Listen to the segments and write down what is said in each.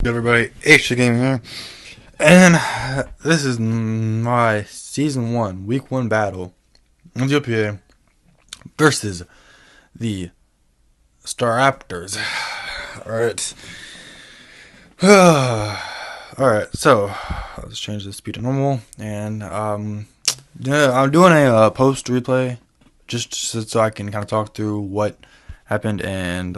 good, everybody? H Gaming here, and this is my Season 1, Week 1 battle of the OPA versus the Staravias. Alright. Alright, so let's change the speed to normal, and yeah, I'm doing a post replay just so I can kind of talk through what happened, and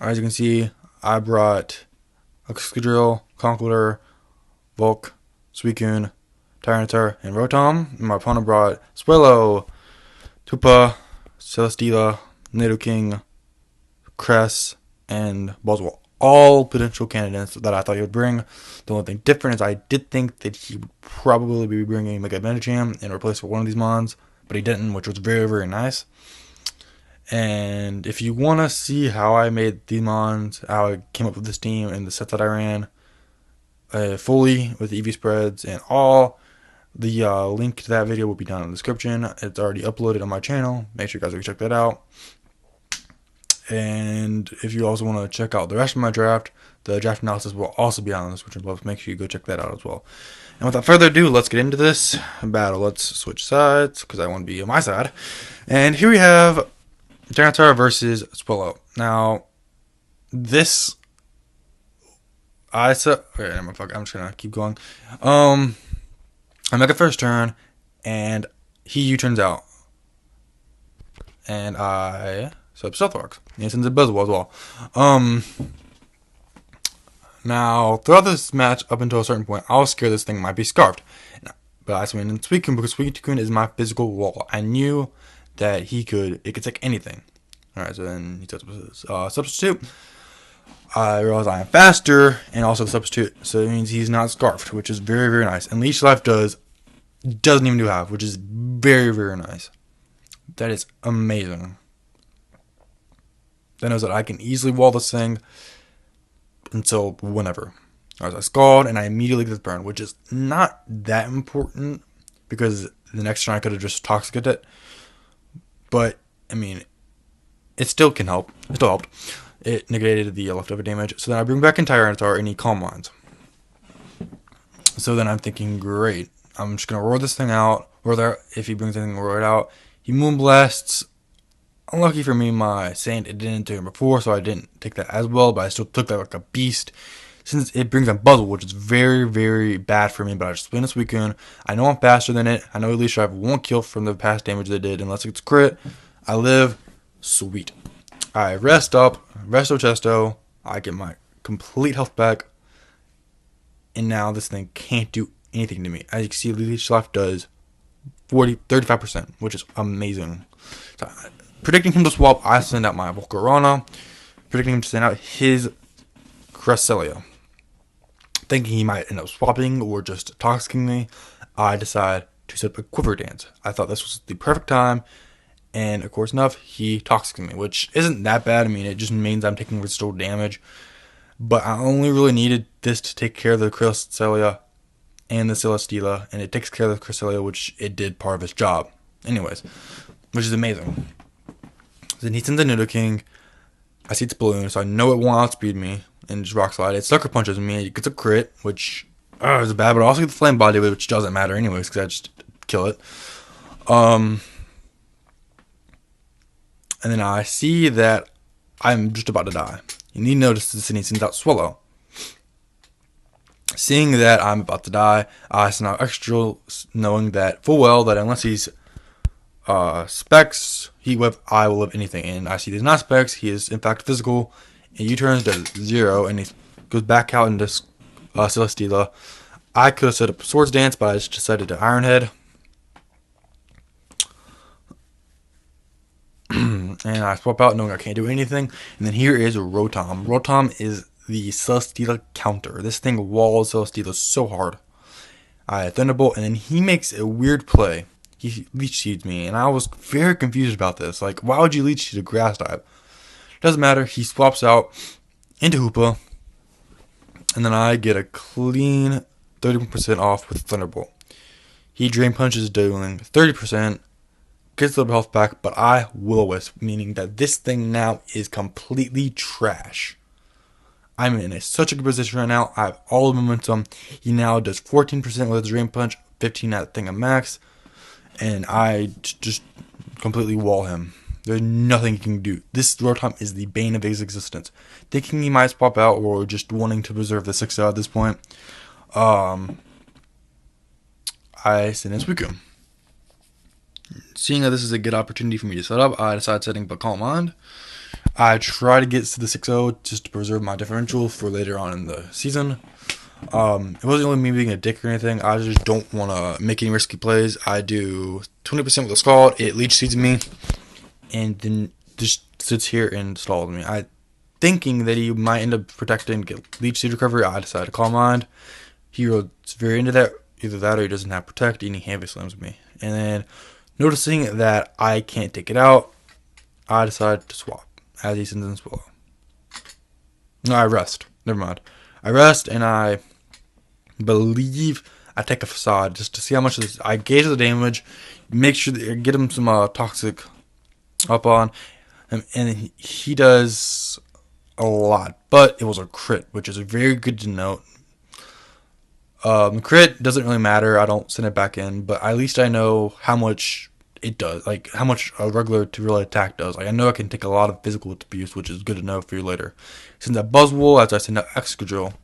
as you can see, I brought Conkeldurr, Conkeldurr, Volk, Suicune, Tyranitar, and Rotom. And my opponent brought Swellow, Tupa, Celesteela, Nidoking, Cress, and Buzzwole. All potential candidates that I thought he would bring. The only thing different is I did think that he would probably be bringing Mega Medicham in replace for one of these mons, but he didn't, which was very, very nice. And if you want to see how I made these mons, how I came up with this team and the set that I ran fully with the EV spreads and all, the link to that video will be down in the description. It's already uploaded on my channel. Make sure you guys go check that out. And if you also want to check out the rest of my draft, the draft analysis will also be on the description below. Make sure you go check that out as well. And without further ado, let's get into this battle. Let's switch sides because I want to be on my side. And here we have Tyranitar versus Swellow. Now, this I'm just gonna keep going. I make a first turn, and he U-turns out, and I sub Stealthworks. He sends a Buzzwole as well. Now throughout this match up until a certain point, I was scared this thing might be scarfed, but I swing in Suicune because Suicune is my physical wall. I knew that it could take anything. Alright, so then he does substitute. I realize I am faster, and also the substitute, so it means he's not scarfed, which is very, very nice. And Leech Life doesn't even do half, which is very, very nice. That is amazing. That knows that I can easily wall this thing until whenever. As I Scald, and I immediately get this burn, which is not that important because the next turn I could have just Toxiced it. But, I mean, it still can help. It still helped. It negated the leftover damage. So then I bring back in Tyranitar, and he Calm Minds. So then I'm thinking, great. I'm just going to roar this thing out. Or there, if he brings anything, roar it out. He Moonblasts. Unlucky for me, my Saint, it didn't do him before, so I didn't take that as well. But I still took that like a beast. Since it brings up Buzzwole, which is very, very bad for me, but I just spin this Suicune. I know I'm faster than it. I know at least I have one kill from the past damage they did, unless it's crit. I live. Sweet. I rest up, resto chesto. I get my complete health back, and now this thing can't do anything to me. As you can see, Leech Life does 35%, which is amazing. So, predicting him to swap, I send out my Volcarona. Predicting him to send out his Cresselia. Thinking he might end up swapping or just toxicking me, I decide to set up a Quiver Dance. I thought this was the perfect time, and of course enough, he toxiced me, which isn't that bad. I mean, it just means I'm taking restore damage, but I only really needed this to take care of the Cresselia and the Celesteela, and it takes care of the Cresselia, which it did part of its job. Anyways, which is amazing. Then he sends a Nidoking. I see it's balloon, so I know it won't outspeed me. And just Rock Slide. It Sucker Punches me. It gets a crit, which is bad, but I also get the Flame Body, which doesn't matter anyways, because I just kill it. And then I see that I'm just about to die. You need to notice this, and he sends out Swellow. Seeing that I'm about to die, I send out Extra, knowing that full well that unless he's Specs, I will live anything. And I see he's not Specs, he is in fact physical. And U-turns does 0, and he goes back out into Celesteela. I could have set up Swords Dance, but I just decided to Iron Head. And I swap out knowing I can't do anything. And then here is Rotom. Rotom is the Celesteela counter. This thing walls Celesteela so hard. I Thunderbolt, and then he makes a weird play. He Leech Seeds me, and I was very confused about this. Like, why would you Leech Seed a Grass type? Doesn't matter. He swaps out into Hoopa, and then I get a clean 30% off with Thunderbolt. He Drain Punches, doing 30%, gets a little bit of health back, but I will-o-wisp, meaning that this thing now is completely trash. I'm in such a good position right now. I have all the momentum. He now does 14% with his Drain Punch, 15 at thing at max, and I just completely wall him. There's nothing he can do. This Rotom is the bane of his existence. Thinking he might swap out or just wanting to preserve the 6-0 at this point, I send in Suicune. Seeing that this is a good opportunity for me to set up, I decide setting Calm Mind. I try to get to the 6-0 just to preserve my differential for later on in the season. It wasn't really me being a dick or anything. I just don't want to make any risky plays. I do 20% with a Scald. It leech seeds me, and then just sits here and stalls me. Thinking that he might end up protecting, get leech seed recovery, I decide to Calm Mind. He was very into that. Either that or he doesn't have protect, and he heavy slams me. And then, noticing that I can't take it out, I decide to swap. As he sends in Swallow. No, I rest. Never mind. I rest, and I believe I take a Facade just to see how much this. I gauge the damage, make sure that get him some toxic up on, and he does a lot. But it was a crit, which is very good to note. Crit doesn't really matter. I don't send it back in, but at least I know how much it does, like how much a regular to real attack does. Like I know I can take a lot of physical abuse, which is good to know for you later. Send that Buzzwole as I send out Excadrill,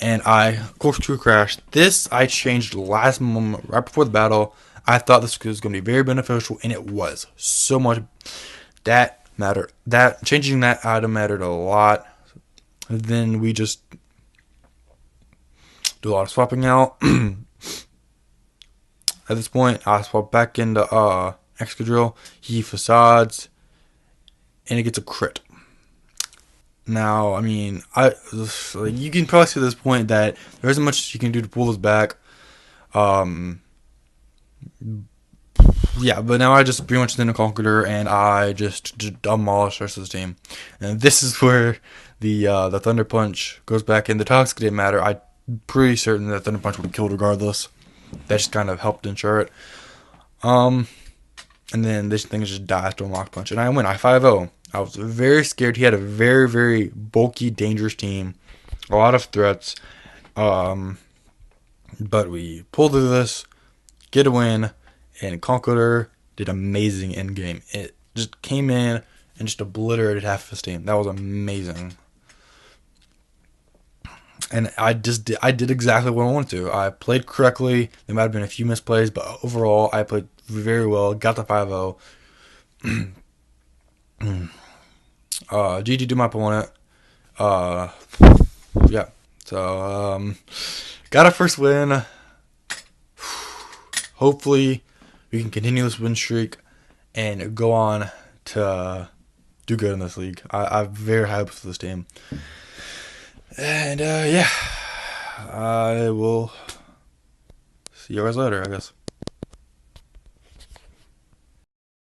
and I Corkscrew Crash. This I changed last moment right before the battle. I thought this was going to be very beneficial, and it was so much. That mattered. That changing that item mattered a lot. And then we just do a lot of swapping out. At this point, I swap back into Excadrill. He Facades, and it gets a crit. Now, I mean, you can probably see at this point that there isn't much you can do to pull this back. Yeah, but now I just pretty much send a Conkeldurr, and I just demolish the rest of the team. And this is where the Thunder Punch goes back in. The Toxic didn't matter. I'm pretty certain that Thunder Punch would have killed regardless. That just kind of helped ensure it. And then this thing just dies to a Mach Punch. And I win. I 5-0. I was very scared. He had a very, very bulky, dangerous team. A lot of threats. But we pulled through this. Get a win. And Conkeldurr did amazing in game. It just came in and just obliterated half of his team. That was amazing. And I did exactly what I wanted to. I played correctly. There might have been a few misplays, but overall, I played very well. Got the 5-0. GG to my opponent. Yeah. So, got a first win. Hopefully, we can continue this win streak and go on to do good in this league. I'm very happy with this team. And, yeah, I will see you guys later, I guess.